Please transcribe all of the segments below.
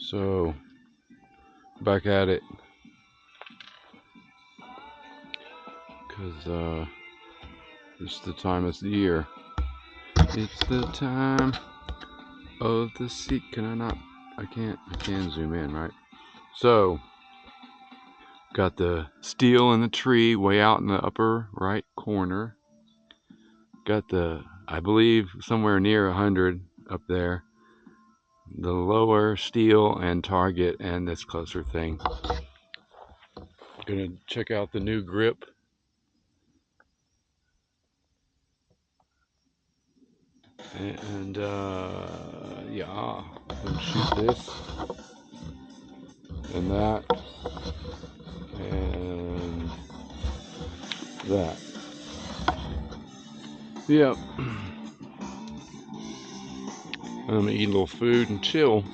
So, back at it. Because, it's the time of the year. It's the time of the sea. Can I not? I can zoom in, right? So, got the steel in the tree way out in the upper right corner. Got the, I believe, somewhere near 100 up there. The lower steel and target and this closer thing. Gonna check out the new grip. And yeah, and shoot this and that and that. Yep. I'm gonna eat a little food and chill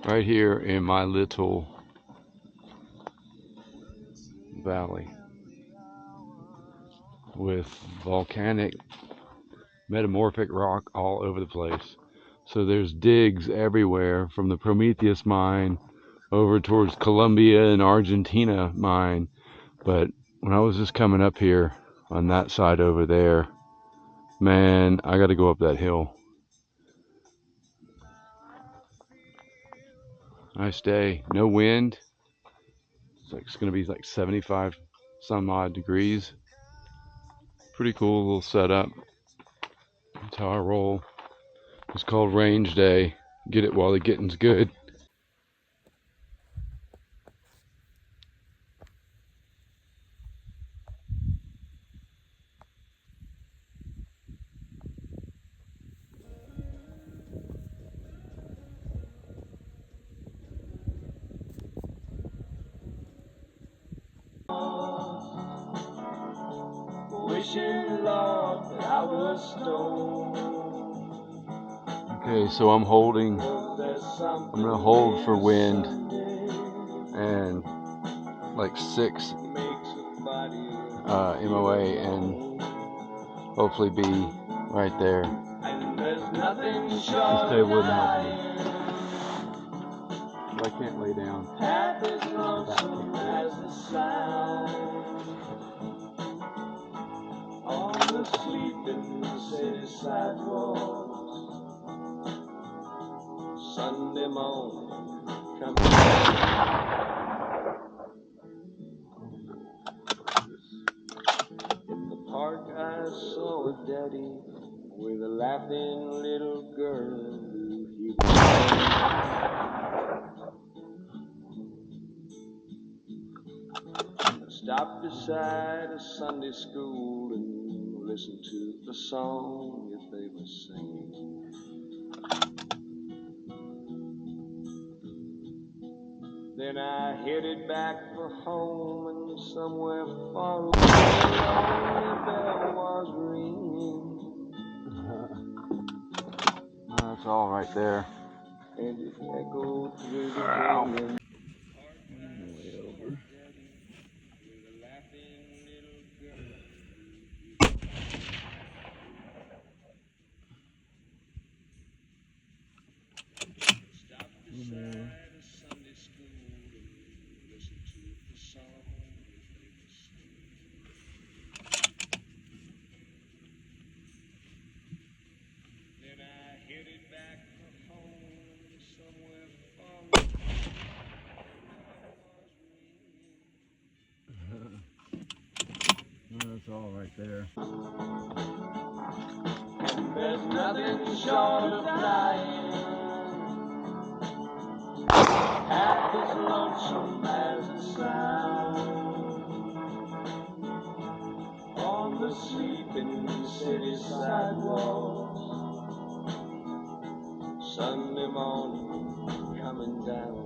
right here in my little valley with volcanic metamorphic rock all over the place. So there's digs everywhere from the Prometheus mine over towards Colombia and Argentina mine. But when I was just coming up here on that side over there, man, I got to go up that hill. Nice day, no wind. It's gonna be like 75 some odd degrees. Pretty cool little setup. That's how I roll. It's called range day. Get it while the getting's good. Wishing, Lord, that I was stoned. Okay, so I'm gonna hold for wind and like 6 MOA and hopefully be right there. This day wouldn't help me. But I can't lay down. Half as lonesome as the sound on the sleeping city sidewalks. Sunday morning coming in the park. I saw a daddy with a laughing little girl. He stopped beside a Sunday school and listened to the song that they were singing. Then I headed back for home, and somewhere far away the bell was ringing. That's all right there. And it echoed through the canyon. Way over. That's all right there. And there's nothing short of dying, half as lonesome as the sound on the sleeping city sidewalks. Sunday morning coming down.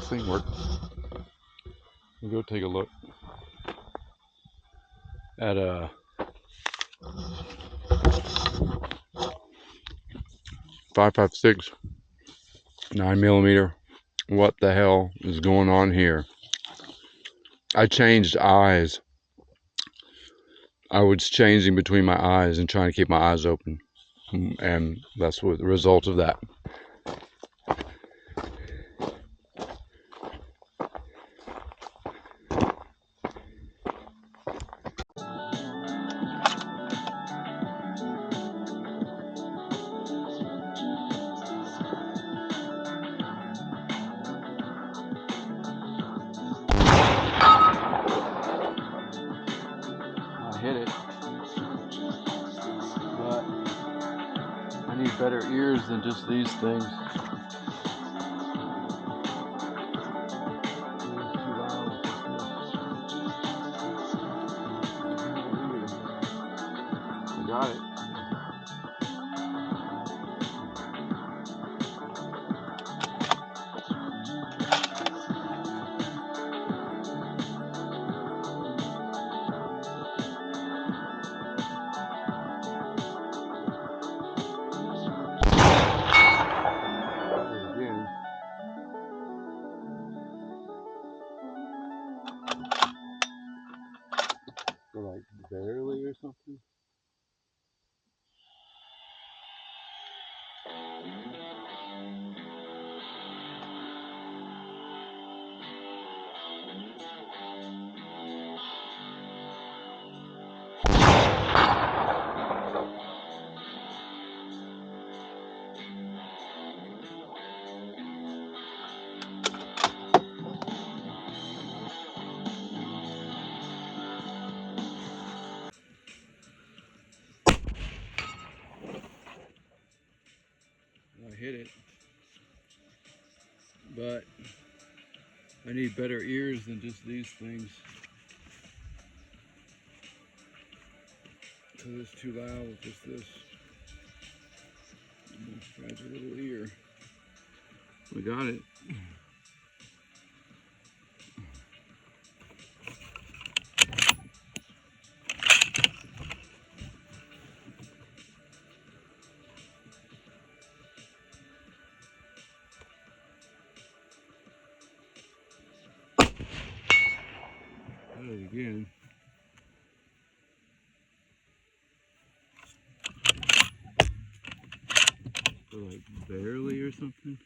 this thing work? We'll go take a look at a 5.56 9mm. What the hell is going on here? I changed eyes. I was changing between my eyes and trying to keep my eyes open, and that's what the result of that. I hit it, but I need better ears than just these things. Got it. Again. So like barely or something. I hit it, but I need better ears than just these things, because it's too loud with just this fragile little ear. We got it. Got it again. So like barely or something.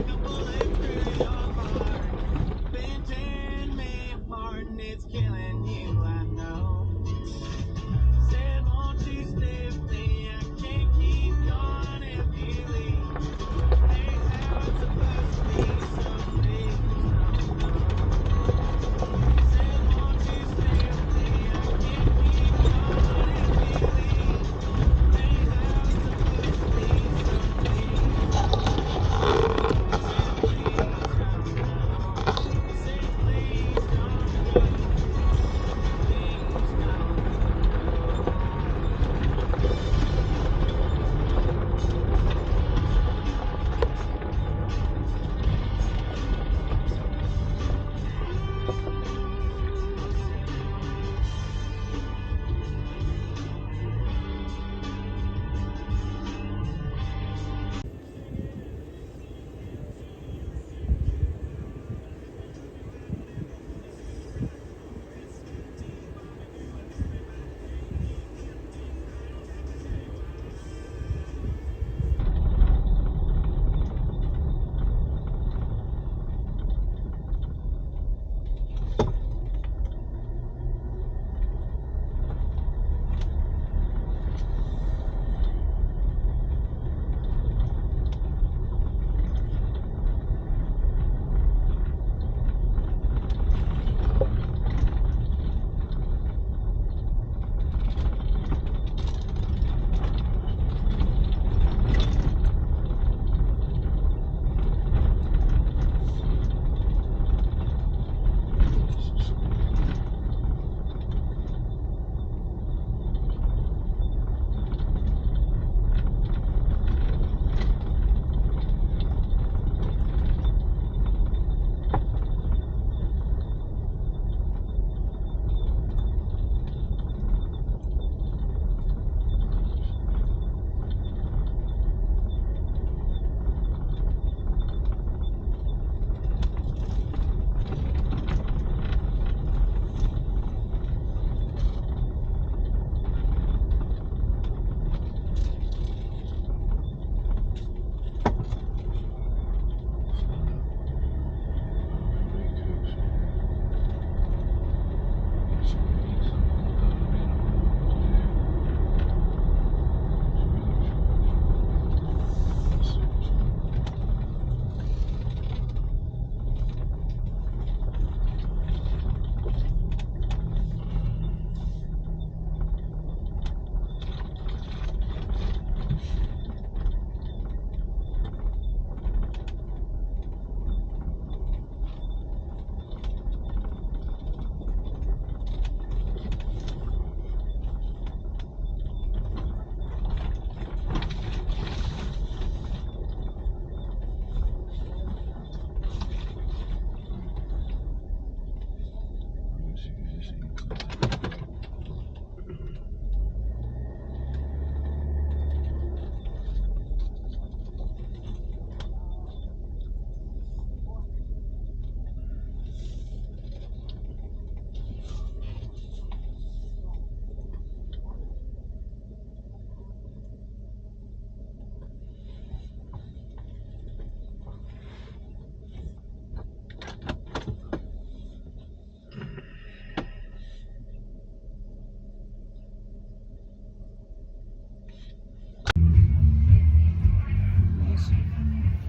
like a bullet through your heart. Pinching me apart and it's killing you, I know. Said, won't you stay with me? I can't keep going if you leave. Ain't how it's supposed to be, so please don't go. Said, won't you stay with me? I can't keep going if you leave. Ain't how it's supposed to be, so please don't go. Said, please don't go. Said, please don't go. Please don't go.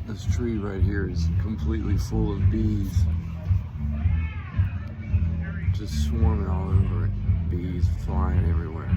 This tree right here is completely full of bees. Just swarming all over it. Bees flying everywhere.